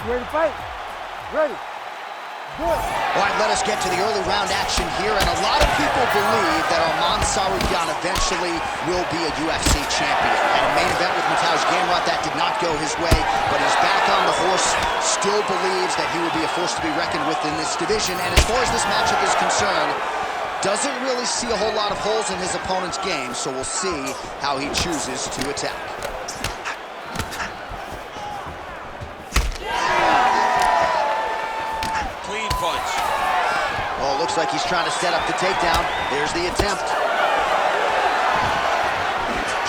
You ready to fight? Ready. Good. All right, let us get to the early round action here, and a lot of people believe that Arman Tsarukyan eventually will be a UFC champion. And a main event with Makhachev, that did not go his way, but he's back on the horse, still believes that he will be a force to be reckoned with in this division. And as far as this matchup is concerned, doesn't really see a whole lot of holes in his opponent's game, so we'll see how he chooses to attack. Punch. Oh, looks like he's trying to set up the takedown. There's the attempt.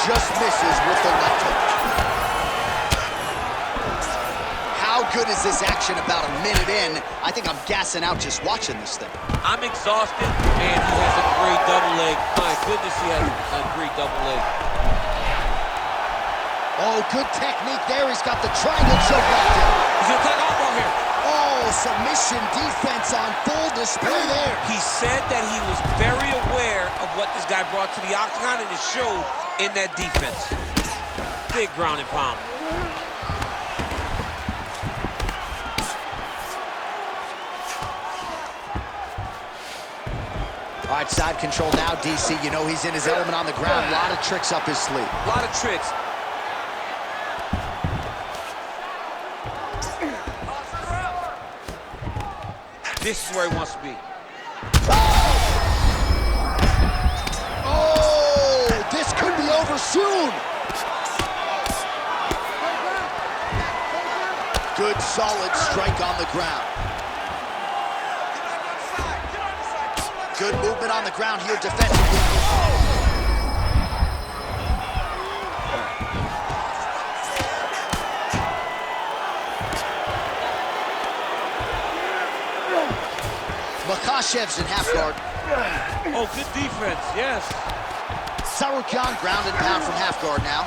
Just misses with the left hook. How good is this action about a minute in? I think I'm gassing out just watching this thing. I'm exhausted, and he has a great double leg. My goodness, he has a great double leg. Oh, good technique there. He's got the triangle choke locked in. He's gonna take off on here. Oh, submission defense on full display there. He said that he was very aware of what this guy brought to the octagon, and it showed in that defense. Big ground and pound. All right, side control now, DC. You know he's in his element on the ground. A lot of tricks up his sleeve. A lot of tricks. This is where he wants to be. Oh, this could be over soon. Good, solid strike on the ground. Good movement on the ground here defensively. Makhachev's in half guard. Oh, good defense, yes. Tsarukyan ground and pound from half guard now.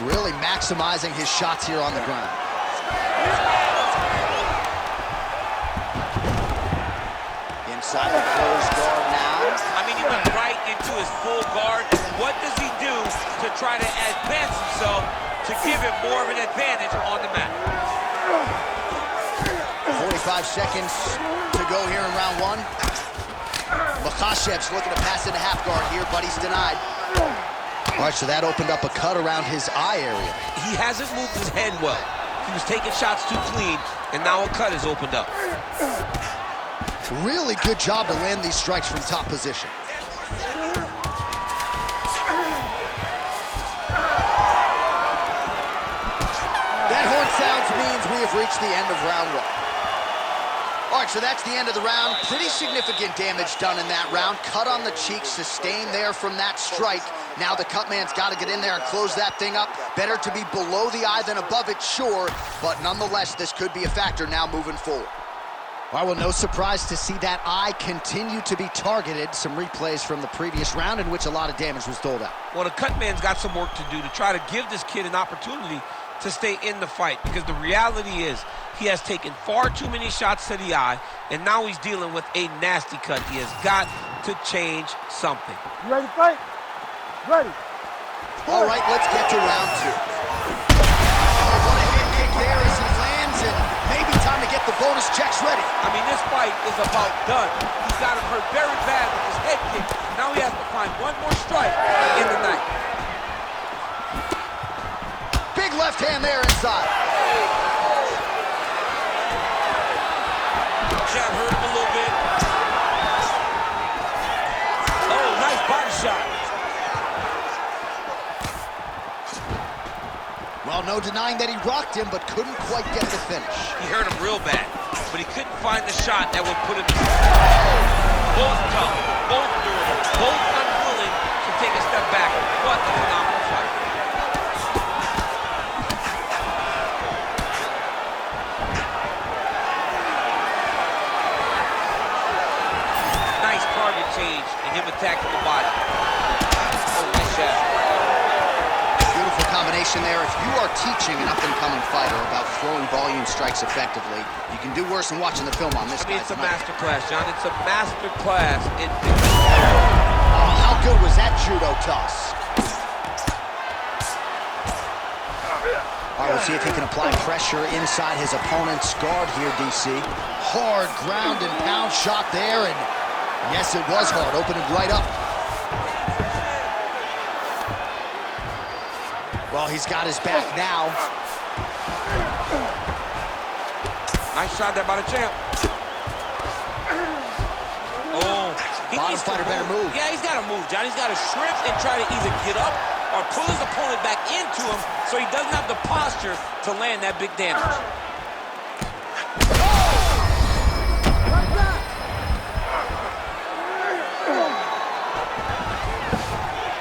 Really maximizing his shots here on the ground. Inside the closed guard now. I mean, he went right into his full guard. What does he do to try to advance himself to give him more of an advantage on the mat? 45 seconds to go here in round one. Makhachev's looking to pass into half guard here, but he's denied. All right, so that opened up a cut around his eye area. He hasn't moved his head well. He was taking shots too clean, and now a cut has opened up. Really good job to land these strikes from top position. That horn sounds means we have reached the end of round one. All right, so that's the end of the round. Pretty significant damage done in that round. Cut on the cheek, sustained there from that strike. Now the cut man's got to get in there and close that thing up. Better to be below the eye than above it, sure, but nonetheless, this could be a factor now moving forward. Well, no surprise to see that eye continue to be targeted. Some replays from the previous round in which a lot of damage was doled out. Well, the cut man's got some work to do to try to give this kid an opportunity to stay in the fight, because the reality is he has taken far too many shots to the eye, and now he's dealing with a nasty cut. He has got to change something. You ready to fight? Ready. All right, let's get to round two. Oh, what a hit kick there as he lands, and maybe time to get the bonus checks ready. I mean, this fight is about done. He's got him hurt very bad with his head kick. Now he has to find one more strike in the night. Big left hand there inside. Jab hurt him a little bit. Oh, nice body shot. Well, no denying that he rocked him, but couldn't quite get the finish. He hurt him real bad, but he couldn't find the shot that would put him. Both tough, both durable, both unwilling to take a step back. What a phenomenal fight. Nice target change and him attacking the body. Oh, nice shot. Beautiful combination there. If you are teaching an up-and-coming fighter about throwing volume strikes effectively, you can do worse than watching the film on this guy. It's a master class, John. It's a master class in Oh, how good was that judo toss? All right, we'll see if he can apply pressure inside his opponent's guard here, DC. Hard ground and pound shot there, and yes, it was hard, opening right up. Well, he's got his back now. Nice shot there by the champ. Oh, Bottom fighter better move. Yeah, he's got to move, John. He's got to shrimp and try to either get up or pull his opponent back into him so he doesn't have the posture to land that big damage.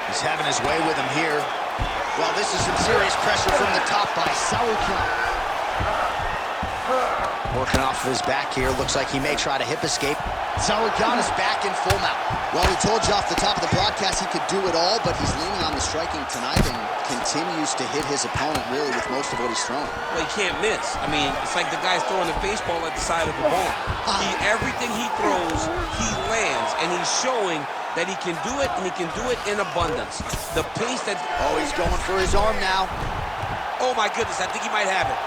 He's having his way with him here. Well, this is some serious pressure from the top by Tsarukyan. Working off of his back here. Looks like he may try to hip escape. Tsarukyan is back in full mount. Well, we told you off the top of the broadcast he could do it all, but he's leaning on the striking tonight and continues to hit his opponent really with most of what he's throwing. Well, he can't miss. I mean, it's like the guy's throwing a baseball at the side of the ball. Everything he throws, he lands, and he's showing that he can do it, and he can do it in abundance. The pace that... Oh, he's going for his arm now. Oh, my goodness, I think he might have it.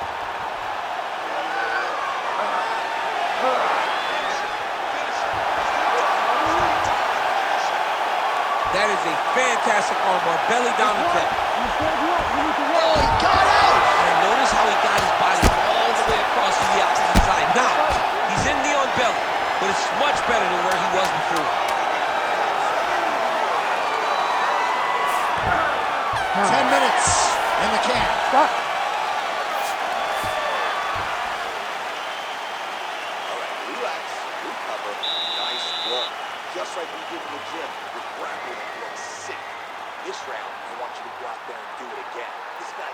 That is a fantastic armbar, belly down the pit. Oh, he got out! And notice how he got his body all the way across to the opposite side. Now, he's in knee on belly, but it's much better than where he was before. 10 minutes in the can. Stop. All right, relax, recover, nice work. Just like we did in the gym, your grappling looks sick. This round, I want you to go out there and do it again. This guy...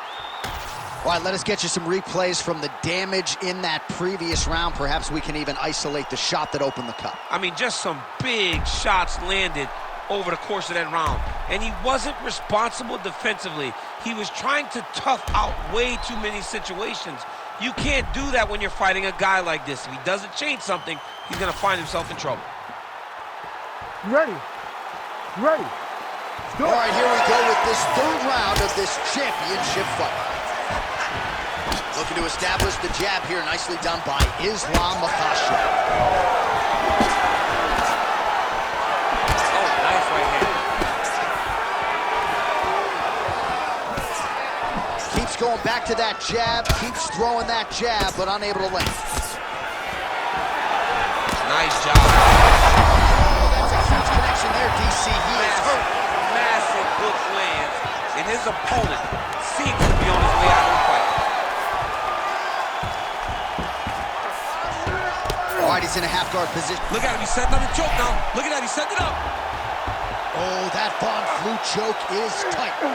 All right, let us get you some replays from the damage in that previous round. Perhaps we can even isolate the shot that opened the cut. I mean, just some big shots landed over the course of that round. And he wasn't responsible defensively. He was trying to tough out way too many situations. You can't do that when you're fighting a guy like this. If he doesn't change something, he's going to find himself in trouble. You ready? You ready? All right, here we go with this third round of this championship fight. Looking to establish the jab here, nicely done by Makhachev. Oh, nice right hand. Keeps going back to that jab, keeps throwing that jab, but unable to land. Nice job. Oh, that's a huge connection there, DC. He is hurt. Massive hook lands, and his opponent seems to be on his way out of the fight. All right, he's in a half-guard position. Look at him, he's setting up the choke now. Look at that, he's setting it up. Oh, that Von Flue choke is tight. Oh,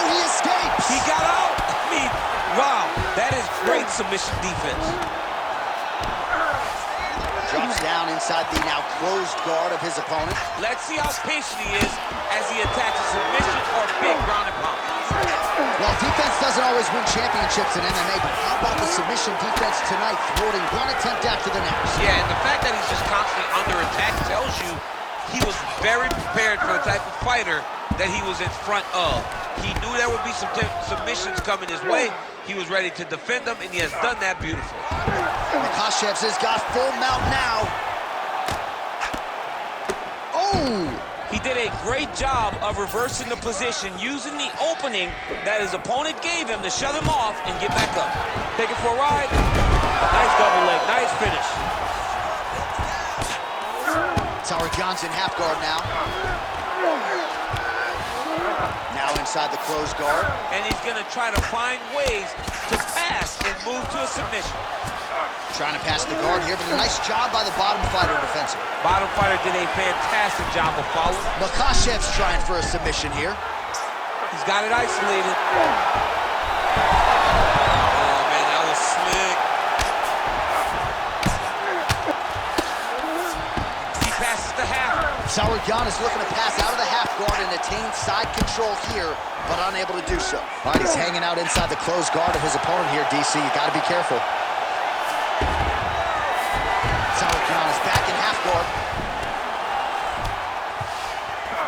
he escapes. He got out. I mean, wow, that is great submission defense. Drops down inside the now closed guard of his opponent. Let's see how patient he is as he attacks a submission or big ground and pound. Well, defense doesn't always win championships in MMA, but how about the submission defense tonight, thwarting one attempt after the next? Yeah, and the fact that he's just constantly under attack tells you he was very prepared for the type of fighter that he was in front of. He knew there would be some submissions coming his way. He was ready to defend them, and he has done that beautifully. Makhachev has got full mount now. Oh! He did a great job of reversing the position, using the opening that his opponent gave him to shut him off and get back up. Take it for a ride. Nice double leg, nice finish. Tsarukyan's in half guard now. Now inside the closed guard. And he's going to try to find ways to pass and move to a submission. Trying to pass the guard here, but a nice job by the bottom fighter defensively. Bottom fighter did a fantastic job of following. Makhachev's trying for a submission here. He's got it isolated. Oh, man, that was slick. He passes the half. Tsarukyan is looking to pass out of the half guard and attain side control here, but unable to do so. All right, he's hanging out inside the closed guard of his opponent here, DC. You got to be careful. Tsarukyan is back in half guard.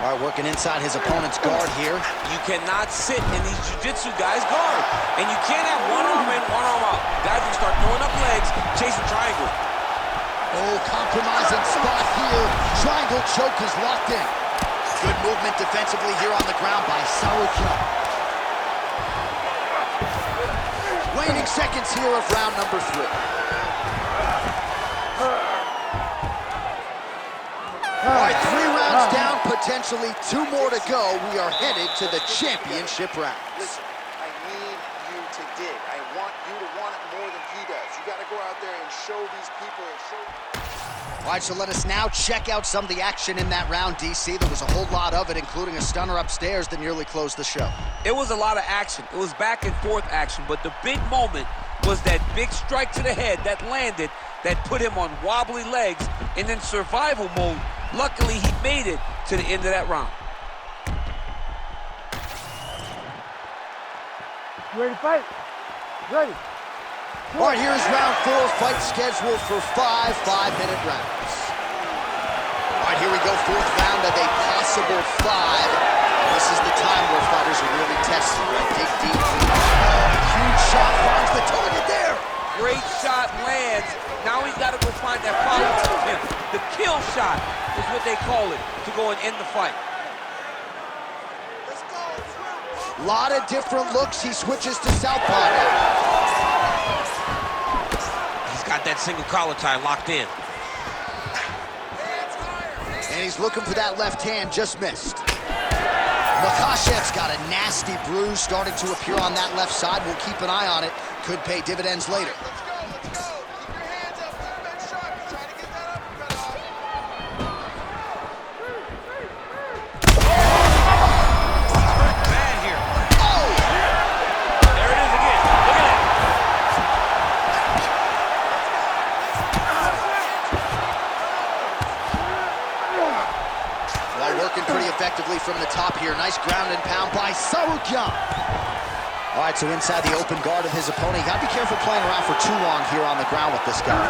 All right, working inside his opponent's guard here. You cannot sit in these jiu-jitsu guys' guard. And you can't have one arm in, one arm out. Guys will start throwing up legs, chasing triangle. Oh, compromising spot here. Triangle choke is locked in. Good movement defensively here on the ground by Tsarukyan. Waning seconds here of round number 3. All right, 3 rounds down, potentially 2 more to go. We are headed to the championship rounds. Listen, I need you to dig. I want you to want it more than he does. You got to go out there and show these people and show... All right, so let us now check out some of the action in that round, DC. There was a whole lot of it, including a stunner upstairs that nearly closed the show. It was a lot of action. It was back and forth action, but the big moment was that big strike to the head that landed, that put him on wobbly legs, and in survival mode, luckily he made it to the end of that round. You ready to fight? Ready. All right, here's round 4, fight scheduled for 5 5-minute rounds. All right, here we go, 4th round of a possible 5. This is the time where fighters are really tested, right? Dig deep. Huge shot finds the target there. Great shot lands. Now he's got to go find that follow-up him. The kill shot is what they call it, to go and end the fight. A lot of different looks. He switches to southpaw now. He's got that single collar tie locked in. And he's looking for that left hand, just missed. Makhachev's got a nasty bruise starting to appear on that left side. We'll keep an eye on it. Could pay dividends later. Let's go. Keep your hands up. Put him in sharp. You're trying to get that uppercut off. Bad here. Oh! There it is again. Look at that. Well, working pretty effectively from the top here. Nice ground and pound by Tsarukyan. All right, so inside the open guard of his opponent. You gotta be careful playing around for too long here on the ground with this guy.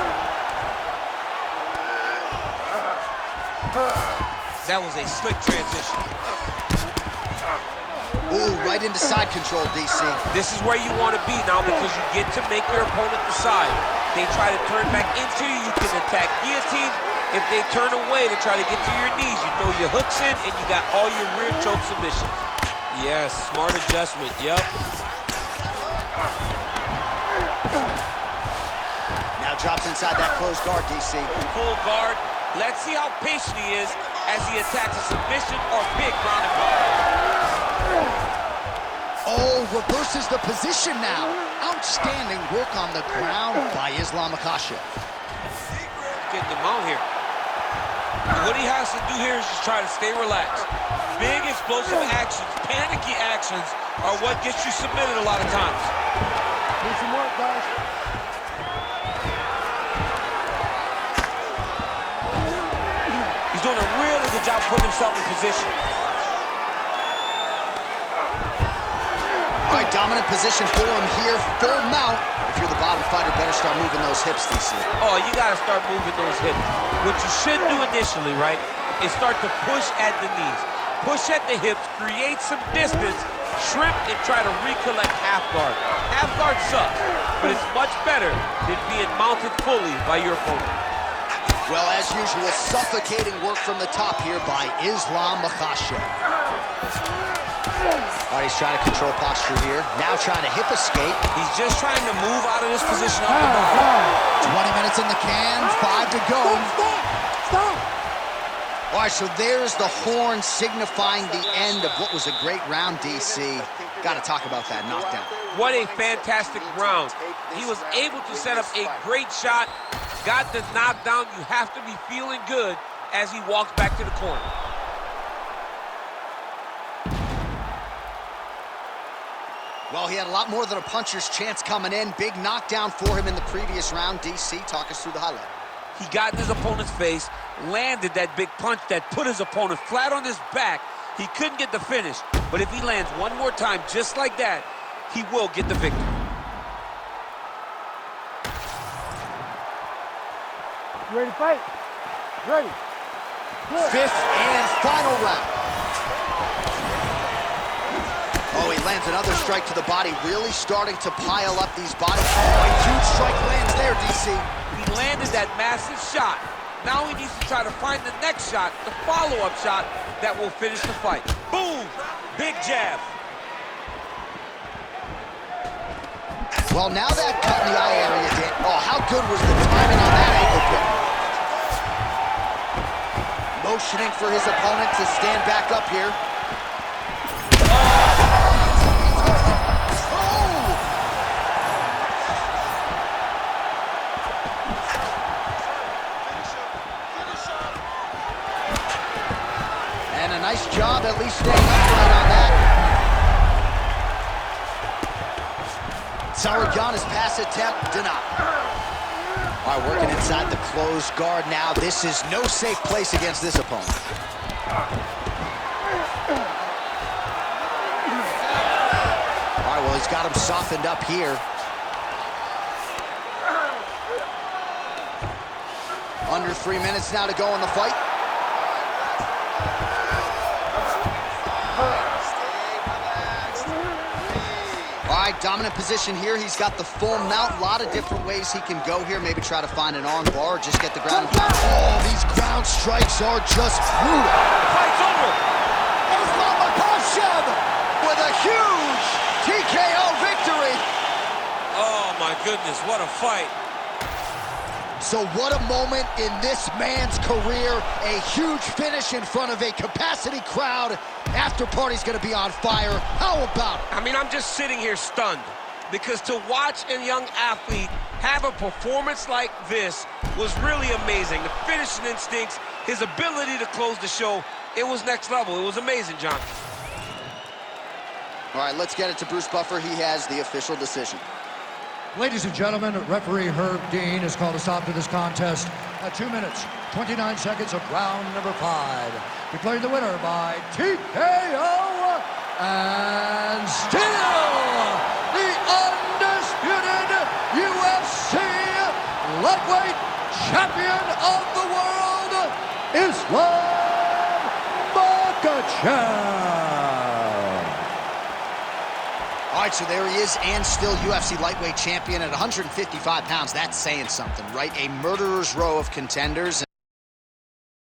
That was a slick transition. Ooh, right into side control, DC. This is where you want to be now because you get to make your opponent decide. They try to turn back into you, you can attack guillotine. If they turn away to try to get to your knees, you throw your hooks in and you got all your rear choke submissions. Yes, smart adjustment, yep. Now drops inside that closed guard, DC. Full guard. Let's see how patient he is as he attacks a submission or big ground and pound. Oh, reverses the position now. Outstanding work on the ground by Makhachev. Getting them out here. What he has to do here is just try to stay relaxed. Big explosive actions, panicky actions are what gets you submitted a lot of times. Need some work, guys. He's doing a really good job putting himself in position. All right, dominant position for him here. Full mount. If you're the bottom fighter, better start moving those hips, DC. Oh, you got to start moving those hips. What you should do initially, right, is start to push at the knees. Push at the hips, create some distance, shrimp, and try to recollect half guard. Half guard sucks, but it's much better than being mounted fully by your opponent. Well, as usual, suffocating work from the top here by Makhachev. All right, he's trying to control posture here. Now trying to hip escape. He's just trying to move out of this position off the bottom. 20 minutes in the can, 5 to go. Stop! All right, so there's the horn signifying the end of what was a great round, DC. Got to talk about that knockdown. What a fantastic round. He was able to set up a great shot, got the knockdown. You have to be feeling good as he walks back to the corner. Well, he had a lot more than a puncher's chance coming in. Big knockdown for him in the previous round. DC, talk us through the highlight. He got in his opponent's face, landed that big punch that put his opponent flat on his back. He couldn't get the finish, but if he lands one more time just like that, he will get the victory. You ready to fight? Ready. Good. 5th and final round. Lands another strike to the body, really starting to pile up these body. Oh, a huge strike lands there, DC. He landed that massive shot. Now he needs to try to find the next shot, the follow-up shot that will finish the fight. Boom! Big jab. Well, now that cut in the eye area did. Oh, how good was the timing on that ankle kick? Motioning for his opponent to stand back up here. And a nice job at least staying upright on that. Tsarukyan's pass attempt denied. All right, working inside the closed guard now. This is no safe place against this opponent. All right, well, he's got him softened up here. Under 3 minutes now to go in the fight. All right, dominant position here. He's got the full mount. A lot of different ways he can go here. Maybe try to find an arm bar or just get the ground. Oh, these ground strikes are just brutal. The fight's over. Makhachev with a huge TKO victory. Oh, my goodness, what a fight. So what a moment in this man's career. A huge finish in front of a capacity crowd. After party's gonna be on fire. How about it? I mean, I'm just sitting here stunned because to watch a young athlete have a performance like this was really amazing. The finishing instincts, his ability to close the show, it was next level. It was amazing, John. All right, let's get it to Bruce Buffer. He has the official decision. Ladies and gentlemen, referee Herb Dean has called a stop to this contest at 2 minutes, 29 seconds of round number 5. Declaring the winner by TKO and still the undisputed UFC lightweight champion of the world, Islam Makhachev. All right, so there he is, and still UFC lightweight champion at 155 pounds. That's saying something, right? A murderer's row of contenders.